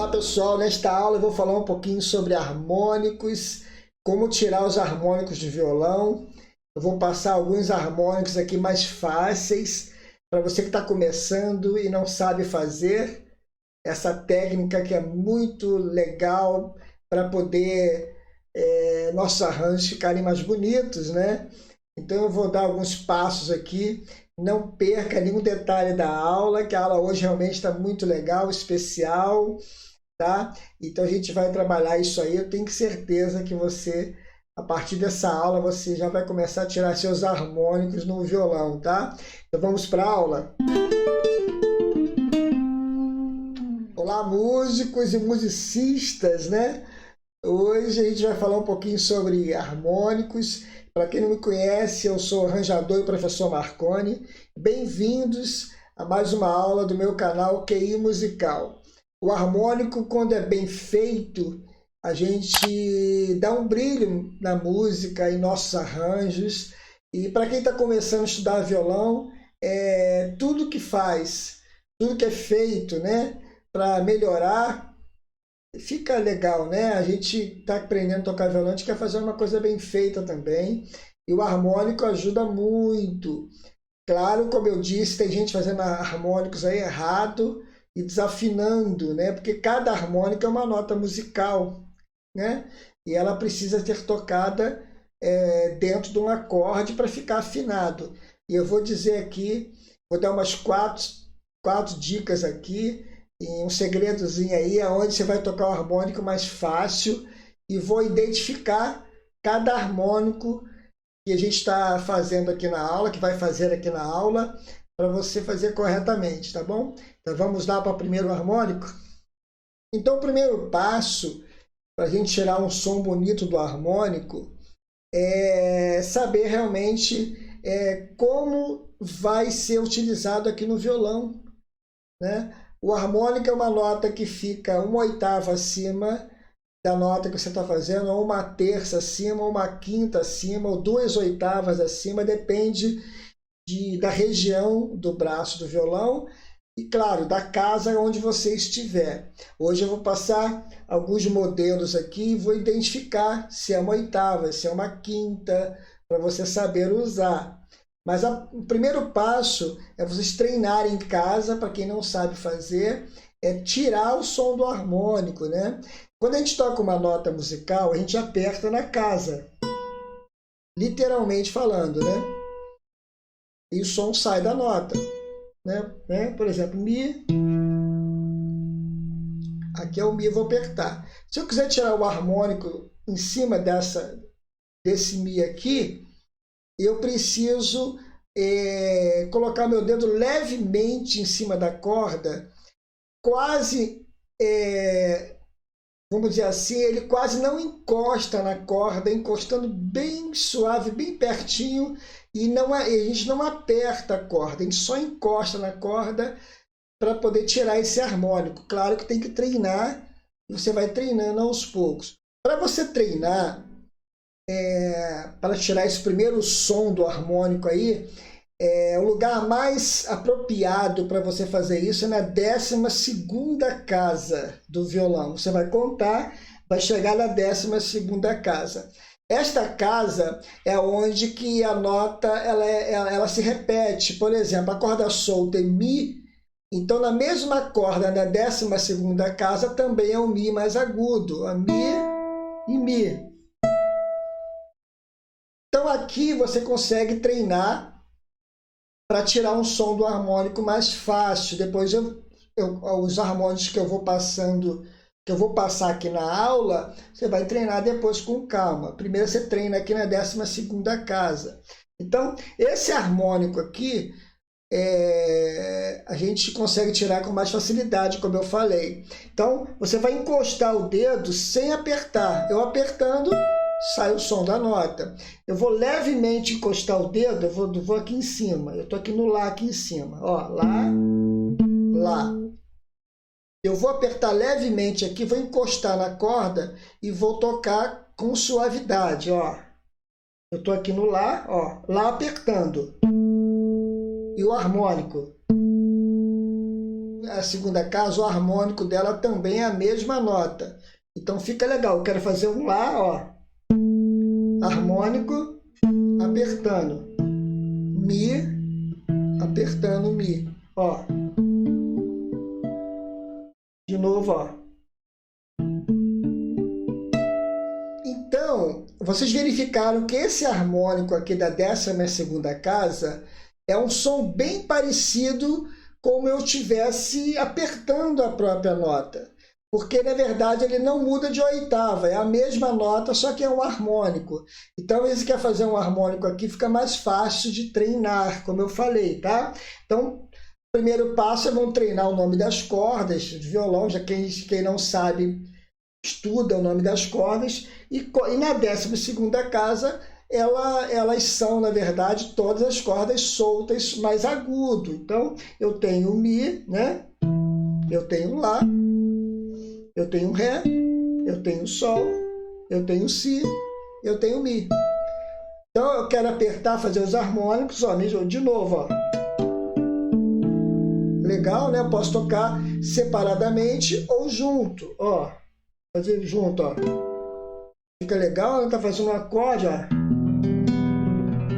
Olá pessoal, nesta aula eu vou falar um pouquinho sobre harmônicos, como tirar os harmônicos de violão. Eu vou passar alguns harmônicos aqui mais fáceis para você que está começando e não sabe fazer. Essa técnica que é muito legal para poder nossos arranjos ficarem mais bonitos, né? Então eu vou dar alguns passos aqui. Não perca nenhum detalhe da aula, que a aula hoje realmente está muito legal, especial, tá? Então a gente vai trabalhar isso aí. Eu tenho certeza que você, a partir dessa aula, você já vai começar a tirar seus harmônicos no violão, tá? Então vamos para a aula. Olá, músicos e musicistas, né? Hoje a gente vai falar um pouquinho sobre harmônicos. Para quem não me conhece, eu sou o arranjador e professor Marconi. Bem-vindos a mais uma aula do meu canal QI Musical. O harmônico, quando é bem feito, a gente dá um brilho na música, em nossos arranjos. E para quem está começando a estudar violão, tudo que faz, tudo que é feito, né, para melhorar, fica legal, né? A gente está aprendendo a tocar violão, a gente quer fazer uma coisa bem feita também. E o harmônico ajuda muito. Claro, como eu disse, tem gente fazendo harmônicos aí errado e desafinando, né? Porque cada harmônica é uma nota musical, né? E ela precisa ser tocada dentro de um acorde para ficar afinado. E eu vou dizer aqui, vou dar umas quatro dicas aqui, e um segredozinho aí, onde você vai tocar o harmônico mais fácil, e vou identificar cada harmônico que a gente está fazendo aqui na aula, que vai fazer aqui na aula, para você fazer corretamente, tá bom? Então vamos lá para o primeiro harmônico. Então o primeiro passo para a gente tirar um som bonito do harmônico é saber realmente como vai ser utilizado aqui no violão, né? O harmônico é uma nota que fica uma oitava acima da nota que você está fazendo, ou uma terça acima, ou uma quinta acima, ou 2/8 acima, depende da região do braço do violão e, claro, da casa onde você estiver. Hoje eu vou passar alguns modelos aqui e vou identificar se é uma oitava, se é uma quinta, para você saber usar. Mas o primeiro passo é vocês treinarem em casa, para quem não sabe fazer, é tirar o som do harmônico, né? Quando a gente toca uma nota musical, a gente aperta na casa, literalmente falando, né? E o som sai da nota, né? Por exemplo, Mi. Aqui é o Mi, eu vou apertar. Se eu quiser tirar o harmônico em cima desse Mi aqui, eu preciso colocar meu dedo levemente em cima da corda, quase, vamos dizer assim, ele quase não encosta na corda, encostando bem suave, bem pertinho, e a gente não aperta a corda, a gente só encosta na corda para poder tirar esse harmônico. Claro que tem que treinar, você vai treinando aos poucos. Para você treinar, para tirar esse primeiro som do harmônico aí, o lugar mais apropriado para você fazer isso é na 12ª casa do violão. Você vai contar, vai chegar na 12ª casa. Esta casa é onde que a nota ela se repete. Por exemplo, a corda solta é Mi, então na mesma corda, na 12ª casa, também é um Mi mais agudo, a Mi e Mi. Então aqui você consegue treinar para tirar um som do harmônico mais fácil. Depois os harmônicos que eu vou passar aqui na aula, você vai treinar depois com calma. Primeiro você treina aqui na 12ª casa. Então esse harmônico aqui a gente consegue tirar com mais facilidade, como eu falei. Então você vai encostar o dedo sem apertar. Eu apertando, sai o som da nota. Eu vou levemente encostar o dedo, eu vou aqui em cima. Eu estou aqui no Lá, aqui em cima. Ó, Lá, Lá. Eu vou apertar levemente aqui, vou encostar na corda e vou tocar com suavidade. Ó. Eu estou aqui no Lá, ó, Lá, apertando. E o harmônico. a segunda casa, o harmônico dela também é a mesma nota. Então fica legal. Eu quero fazer um Lá, ó. Harmônico, apertando. Mi, apertando Mi. Ó. De novo, ó. Então, vocês verificaram que esse harmônico aqui da 12ª casa é um som bem parecido como eu estivesse apertando a própria nota. Porque, na verdade, ele não muda de oitava, é a mesma nota, só que é um harmônico. Então, se quer fazer um harmônico aqui, fica mais fácil de treinar, como eu falei, tá? Então, o primeiro passo é vamos treinar o nome das cordas de violão, já quem não sabe, estuda o nome das cordas. E na 12ª casa, elas são, na verdade, todas as cordas soltas, mais agudo. Então, eu tenho Mi, né? Eu tenho Lá, eu tenho Ré, eu tenho Sol, eu tenho Si, eu tenho Mi. Então, eu quero apertar, fazer os harmônicos, ó, de novo, ó. Legal, né? Eu posso tocar separadamente ou junto, ó. Fazer junto, ó. Fica legal, ela tá fazendo um acorde, ó.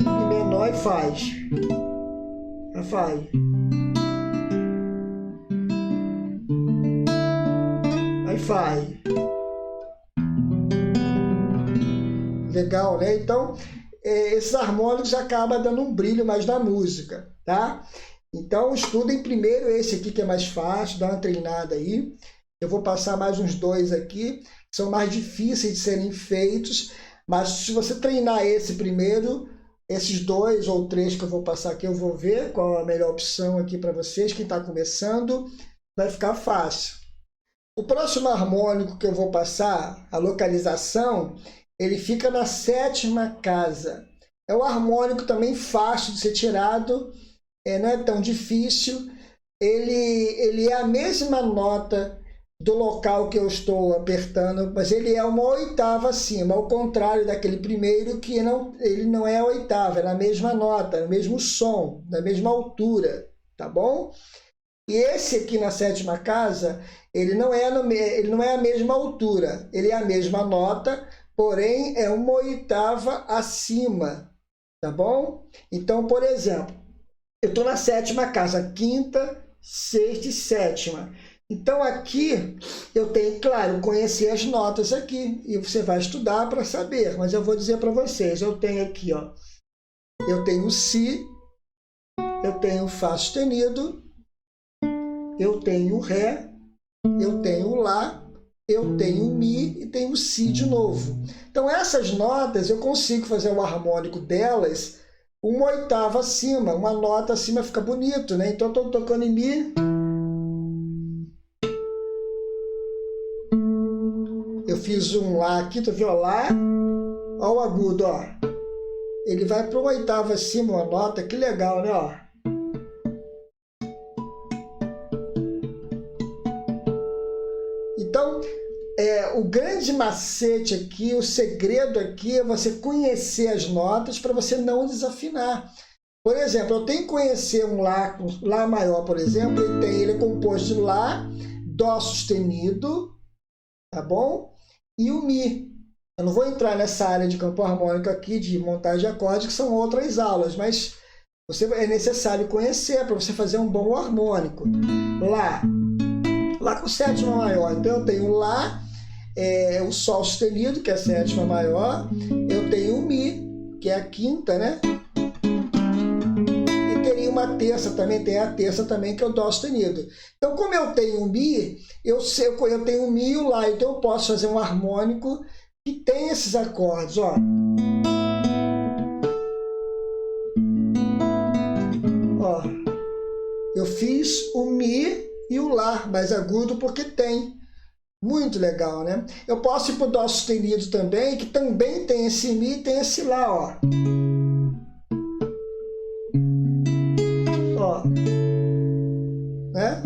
Mi menor e faz. Ela faz. Aí faz. Legal, né? Então, esses harmônicos acabam dando um brilho mais na música, tá? Então, estudem primeiro esse aqui que é mais fácil, dá uma treinada aí. Eu vou passar mais uns dois aqui, que são mais difíceis de serem feitos, mas se você treinar esse primeiro, esses 2 ou 3 que eu vou passar aqui, eu vou ver qual a melhor opção aqui para vocês. Quem está começando, vai ficar fácil. O próximo harmônico que eu vou passar, a localização, ele fica na 7ª casa. É um harmônico também fácil de ser tirado, não é tão difícil. Ele é a mesma nota do local que eu estou apertando, mas ele é uma oitava acima, ao contrário daquele primeiro que ele não é a oitava, é na mesma nota, no mesmo som, na mesma altura, tá bom? E esse aqui na 7ª casa, ele não é a mesma altura, ele é a mesma nota, porém é uma oitava acima, tá bom? Então, por exemplo, eu estou na 7ª casa, 5ª, 6ª e 7ª. Então, aqui eu tenho, claro, conhecer as notas aqui, e você vai estudar para saber, mas eu vou dizer para vocês, eu tenho aqui, ó, eu tenho Si, eu tenho Fá sustenido, eu tenho Ré, eu tenho Lá, eu tenho Mi e tenho Si de novo. Então, essas notas eu consigo fazer o harmônico delas uma oitava acima, uma nota acima fica bonito, né? Então, eu estou tocando em Mi. Eu fiz um Lá aqui, tu viu? Lá, ó o agudo, ó. Ele vai para uma oitava acima, uma nota, que legal, né? Ó. Então, o grande macete aqui, o segredo aqui é você conhecer as notas para você não desafinar. Por exemplo, eu tenho que conhecer um Lá maior, por exemplo, ele é composto de Lá, Dó sustenido, tá bom? E o Mi. Eu não vou entrar nessa área de campo harmônico aqui, de montagem de acordes, que são outras aulas, mas é necessário conhecer para você fazer um bom harmônico. Lá com 7ª maior. Então, eu tenho Lá, o Sol sustenido, que é a 7ª maior. Eu tenho o Mi, que é a 5ª, né? E teria uma terça também, tem a terça também, que é o Dó sustenido. Então, como eu tenho o Mi, eu tenho o Mi e o Lá, então eu posso fazer um harmônico que tem esses acordes, ó. Ó, eu fiz o Mi e o Lá mais agudo porque tem. Muito legal, né? Eu posso ir para o Dó sustenido também, que também tem esse Mi e tem esse Lá, ó. Ó. Né?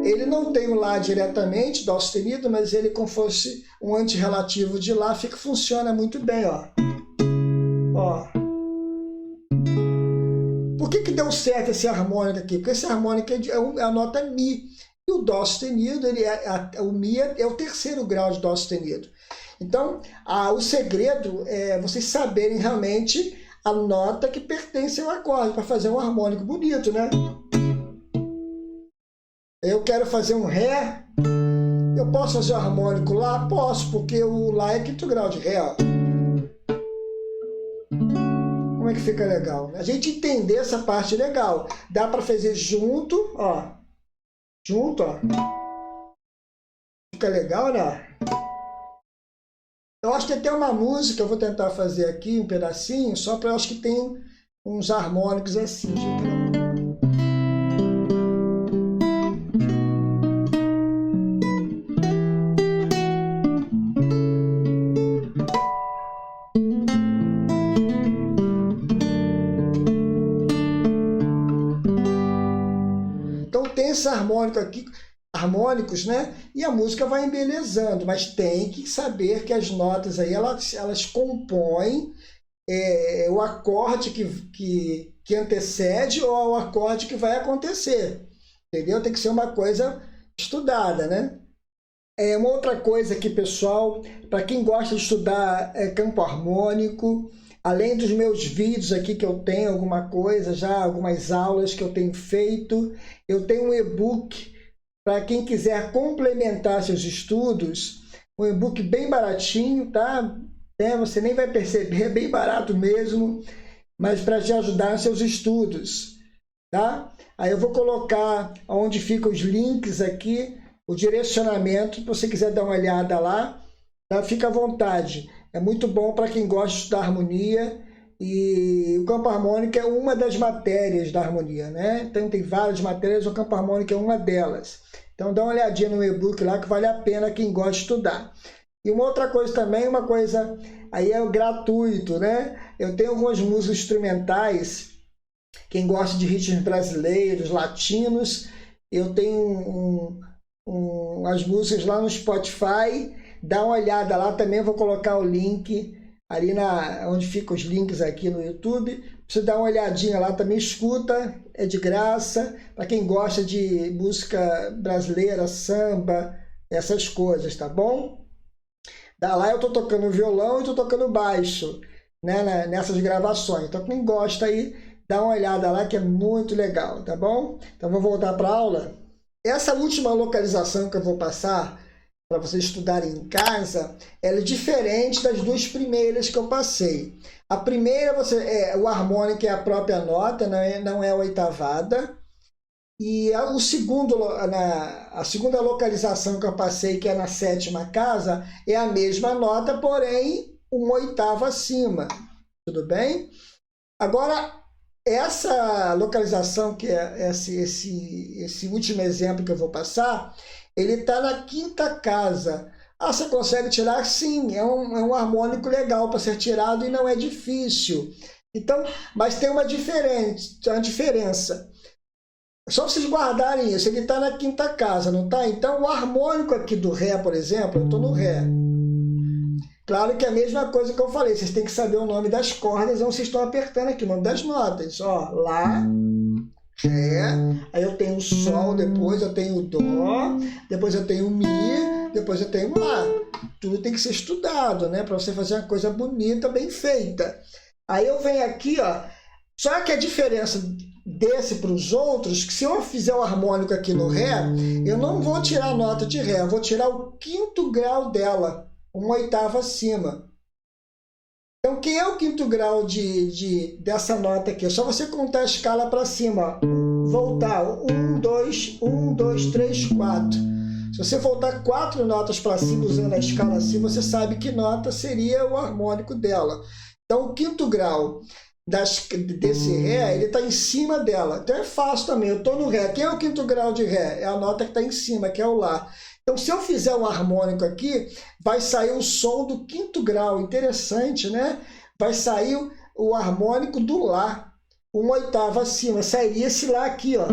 Ele não tem o Lá diretamente, Dó sustenido, mas ele, como fosse um antirrelativo de Lá, funciona muito bem, ó. Ó. Por que deu deu certo esse harmônico aqui? Porque esse harmônico é a nota Mi. E o Dó sustenido, o Mi é o terceiro grau de Dó sustenido. Então, o segredo é vocês saberem realmente a nota que pertence ao acorde, para fazer um harmônico bonito, né? Eu quero fazer um Ré, eu posso fazer o harmônico Lá? Posso, porque o Lá é quinto grau de Ré, ó. Como é que fica legal? A gente entender essa parte legal. Dá para fazer junto, ó. Junto, ó. Fica legal, né? Eu acho que tem até uma música, eu vou tentar fazer aqui um pedacinho, só para eu acho que tem uns harmônicos assim. Então tem esse harmônico aqui, harmônicos, né? E a música vai embelezando, mas tem que saber que as notas aí, elas compõem o acorde que antecede ou o acorde que vai acontecer, entendeu? Tem que ser uma coisa estudada, né? Uma outra coisa aqui, pessoal, para quem gosta de estudar campo harmônico, além dos meus vídeos aqui que eu tenho, alguma coisa já, algumas aulas que eu tenho feito, eu tenho um e-book para quem quiser complementar seus estudos, um e-book bem baratinho, tá? Você nem vai perceber, é bem barato mesmo, mas para te ajudar nos seus estudos, tá? Aí eu vou colocar onde ficam os links aqui, o direcionamento, se você quiser dar uma olhada lá, tá? Fica à vontade. É muito bom para quem gosta de estudar harmonia, e o campo harmônico é uma das matérias da harmonia, né? Então tem várias matérias, o campo harmônico é uma delas. Então dá uma olhadinha no e-book lá que vale a pena quem gosta de estudar. E uma outra coisa também, uma coisa aí é o gratuito, né? Eu tenho algumas músicas instrumentais, quem gosta de ritmos brasileiros, latinos, eu tenho as músicas lá no Spotify, dá uma olhada lá também, vou colocar o link ali onde ficam os links aqui no YouTube. Você dá uma olhadinha lá também, escuta, é de graça, para quem gosta de música brasileira, samba, essas coisas, tá bom? Lá eu estou tocando violão e estou tocando baixo, né, nessas gravações. Então quem gosta aí, dá uma olhada lá que é muito legal, tá bom? Então vou voltar para a aula. Essa última localização que eu vou passar para vocês estudarem em casa, ela é diferente das duas primeiras que eu passei. A primeira, o harmônico é a própria nota, não é a oitavada. E a segunda localização que eu passei, que é na sétima casa, é a mesma nota, porém uma oitava acima. Tudo bem? Agora, essa localização, que é esse último exemplo que eu vou passar, ele está na quinta casa. Você consegue tirar? Sim, é um harmônico legal para ser tirado e não é difícil. Então, mas tem uma diferença. Só vocês guardarem isso, ele está na quinta casa, não está? Então, o harmônico aqui do Ré, por exemplo, eu estou no Ré. Claro que é a mesma coisa que eu falei, vocês têm que saber o nome das cordas, onde vocês estão apertando aqui, o nome das notas. Ó, Lá, Ré, aí eu tenho o Sol, depois eu tenho o Dó, depois eu tenho o Mi, depois eu tenho o Lá. Tudo tem que ser estudado, né? Para você fazer uma coisa bonita, bem feita. Aí eu venho aqui, ó. Só que a diferença desse para os outros, que se eu fizer o harmônico aqui no Ré, eu não vou tirar a nota de Ré, eu vou tirar o quinto grau dela, uma oitava acima. Então, quem é o quinto grau dessa nota aqui? É só você contar a escala para cima, ó. Voltar, 1, 2, 3, 4. Se você voltar 4 notas para cima usando a escala assim, você sabe que nota seria o harmônico dela. Então, o quinto grau desse Ré, ele está em cima dela. Então é fácil também, eu estou no Ré. Quem é o quinto grau de Ré? É a nota que está em cima, que é o Lá. Então, se eu fizer um harmônico aqui, vai sair o som do quinto grau. Interessante, né? Vai sair o harmônico do Lá, uma oitava acima. Sairia esse Lá aqui, ó.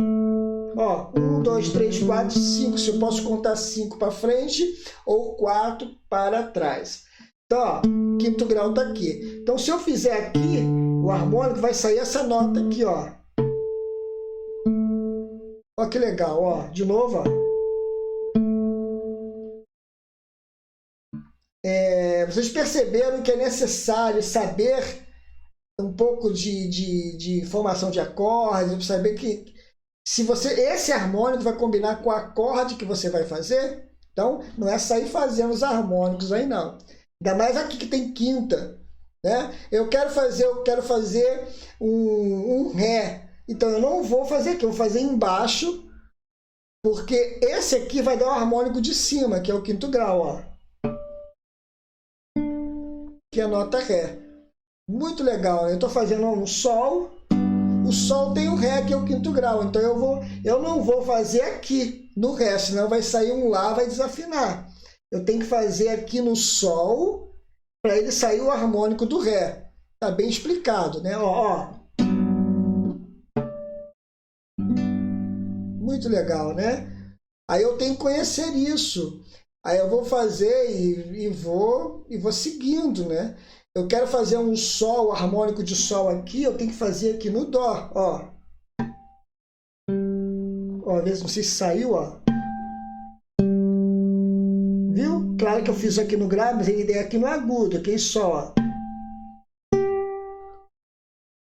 Ó, 1, 2, 3, 4, 5. Se eu posso contar 5 para frente ou 4 para trás. Então, ó, quinto grau está aqui. Então, se eu fizer aqui, o harmônico vai sair essa nota aqui, ó. Ó que legal, ó. De novo, ó. Vocês perceberam que é necessário saber um pouco de formação de acordes, para saber que se esse harmônico vai combinar com o acorde que você vai fazer. Então, não é sair fazendo os harmônicos aí, não. Ainda mais aqui que tem quinta, né? Eu quero fazer um Ré. Então, eu não vou fazer aqui, eu vou fazer embaixo, porque esse aqui vai dar o harmônico de cima, que é o quinto grau, ó. Que é a nota Ré. Muito legal, né? Eu estou fazendo um Sol. O Sol tem o Ré, que é o quinto grau. Então eu não vou fazer aqui no Ré, senão vai sair um Lá, vai desafinar. Eu tenho que fazer aqui no Sol para ele sair o harmônico do Ré. Tá bem explicado, né? Ó. Muito legal, né? Aí eu tenho que conhecer isso. Aí eu vou fazer e vou seguindo, né? Eu quero fazer um Sol, harmônico de Sol aqui, eu tenho que fazer aqui no Dó, ó. Ó, vê se não sei se saiu, ó. Viu? Claro que eu fiz aqui no grave, mas ele é aqui no agudo, aqui só.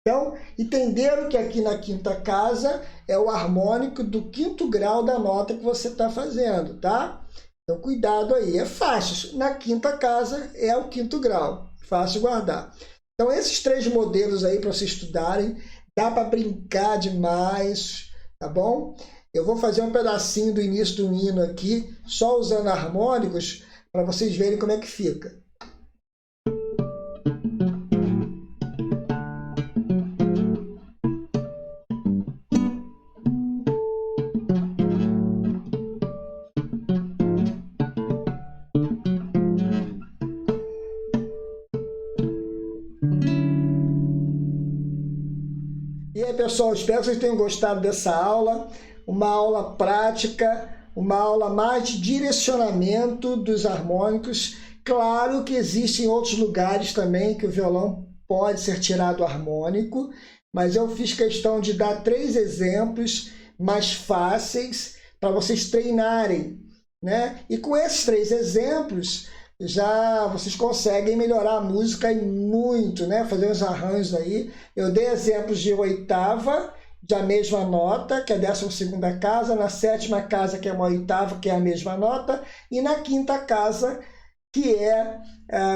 Então, entenderam que aqui na quinta casa é o harmônico do quinto grau da nota que você está fazendo, tá? Então, cuidado aí. É fácil. Na quinta casa é o quinto grau. Fácil guardar. Então, esses 3 modelos aí para vocês estudarem. Dá para brincar demais, tá bom? Eu vou fazer um pedacinho do início do hino aqui, só usando harmônicos, para vocês verem como é que fica. E aí, pessoal, espero que vocês tenham gostado dessa aula. Uma aula prática, uma aula mais de direcionamento dos harmônicos. Claro que existem outros lugares também que o violão pode ser tirado harmônico, mas eu fiz questão de dar 3 exemplos mais fáceis para vocês treinarem, né? E com esses 3 exemplos, já vocês conseguem melhorar a música e muito, né? Fazer uns arranjos aí. Eu dei exemplos de oitava, da mesma nota, que é a 12ª casa, na 7ª casa, que é uma oitava, que é a mesma nota, e na 5ª casa, que é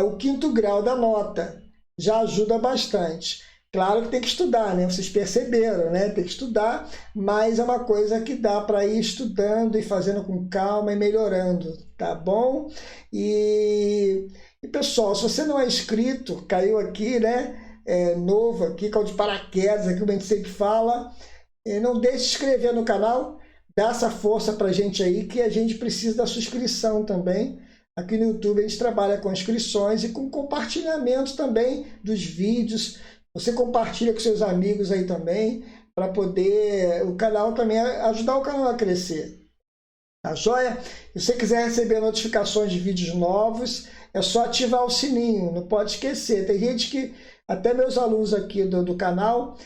o quinto grau da nota. Já ajuda bastante. Claro que tem que estudar, né? Vocês perceberam, né? Tem que estudar, mas é uma coisa que dá para ir estudando e fazendo com calma e melhorando, tá bom? E pessoal, se você não é inscrito, caiu aqui, né? Novo aqui, caiu de paraquedas, aqui como a gente sempre fala, não deixe de se inscrever no canal, dá essa força pra gente aí, que a gente precisa da sua inscrição também. Aqui no YouTube a gente trabalha com inscrições e com compartilhamento também dos vídeos. Você compartilha com seus amigos aí também, para poder o canal também ajudar o canal a crescer. Tá joia? Se você quiser receber notificações de vídeos novos, é só ativar o sininho, não pode esquecer. Tem gente que, até meus alunos aqui do canal,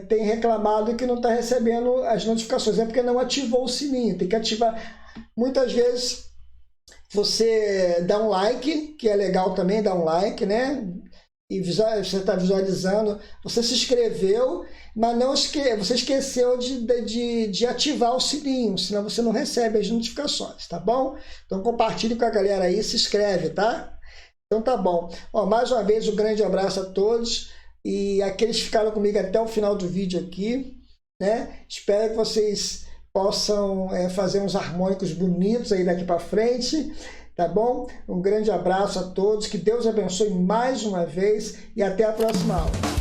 tem reclamado que não está recebendo as notificações. É porque não ativou o sininho, tem que ativar. Muitas vezes você dá um like, que é legal também dar um like, né? E você está visualizando, você se inscreveu, mas você esqueceu de ativar o sininho, senão você não recebe as notificações, tá bom? Então compartilhe com a galera aí, se inscreve, tá? Então tá bom. Ó, mais uma vez um grande abraço a todos e aqueles que ficaram comigo até o final do vídeo aqui, né? Espero que vocês possam fazer uns harmônicos bonitos aí daqui para frente. Tá bom? Um grande abraço a todos, que Deus abençoe mais uma vez e até a próxima aula.